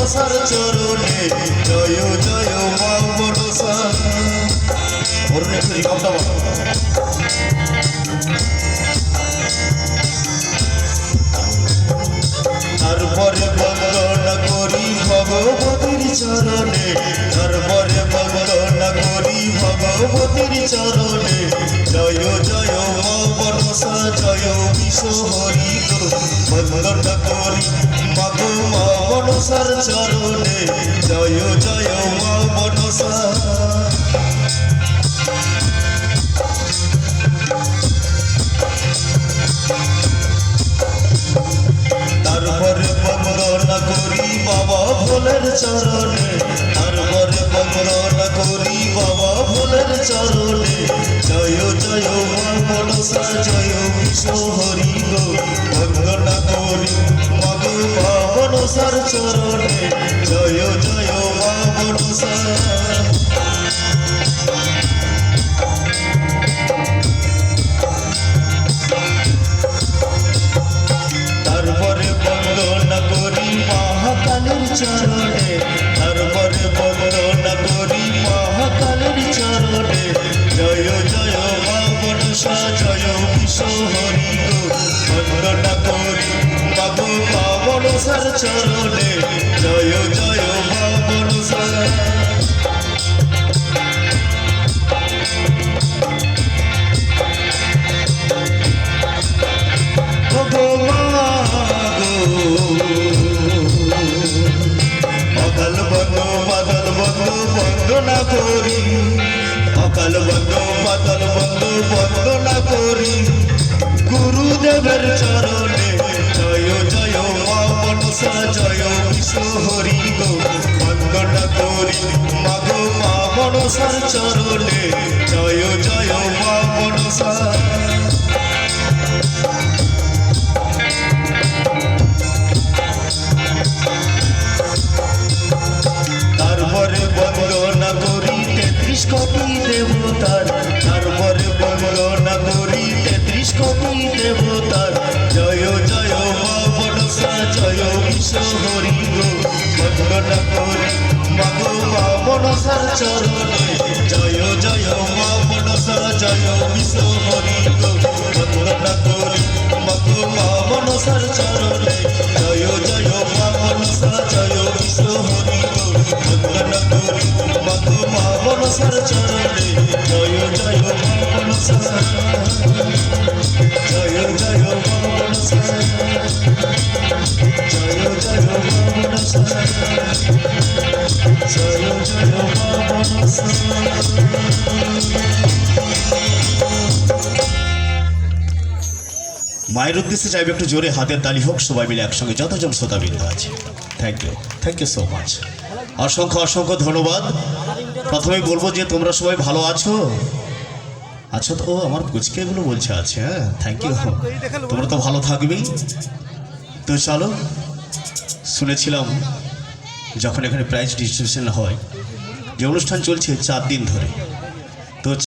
মনসার চরণে জয় জয় মা মনসা। ওর একটু রিকমটা বল। তারপরে বন্দনা করি ভগবতীর চরণে, তারপরে বন্দনা করি ভগবতীর চরণে জয় জয় মা মনসা জয় বিষ্ণু হরি গো। বন্দনা করি মাগো মা মনসার চরণে জয় জয় মা মনসা। তারপরে বন্দনা করি বাবা ভোলের চরণে, তারপরে বন্দনা করি বাবা ভোলের চরণে জয় জয় মা মনসা জয় বিষ্ণু হরি গো। বন্দনা করি মাগো মা মনসার চরণে জয় জয় মা মনসা। তারপরে বন্দনা করি মহাকালের চরণে, তারপরে বন্দনা করি মহাকালের চরণে জয় জয় মা মনসা জয় বিষ্ণু হরি গো। বন্দনা করি মাগো মা মনসার চরণে জয় জয় মা মনসা। অকাল বন্ধু বাদল বন্ধু বন্দনা করি, অকাল বন্ধু বাদল বন্ধু বন্দনা করি গুরুদেবের চরণে জয় জয় মা মনসা জয় বিষ্ণু হরি গো। বন্দনা করি মাগো মা মনসার চরণে জয় জয় মা মনসা। তারপরে বন্দনা করি ৩৩ কোটি দেবতার, তারপরে বন্দনা করি ৩৩ কোটি দেবতার জয় জয় মা মনসা জয় বিষ্ণু হরি গো। বন্দনা করি মাগো মা মনসার চরণে জয় জয় মা মনসা জয় বিষ্ণু হরি গো। বন্দনা করি মাগো মা মনসার চরণে জয় জয় মা মনসা জয় বিষ্ণু হরি গো। বন্দনা করি মাগো মা মনসার চরণে জয় জয় মা মনসা জয় জয় মা মনসা জয় জয় মা মনসা জয় জয় মা মনসা। মায়ের উদ্দেশ্যে চাইবে একটু জোরে হাতের তালি হোক, সবাই মিলে একসঙ্গে যতজন শ্রোতাবৃন্দ আছে। Thank you so much. অসংখ্য অসংখ্য ধন্যবাদ। প্রথমেই বলবো যে তোমরা সবাই ভালো আছো? আচ্ছা, তো আমার পুচকে এগুলো বলছে আছে। হ্যাঁ, থ্যাংক ইউ। তোমরা তো ভালো থাকবেই। তো চলো, শুনেছিলাম যখন এখানে প্রাইজ ডিস্ট্রিবিউশন হয় যে অনুষ্ঠান চলছে 4 দিন ধরে,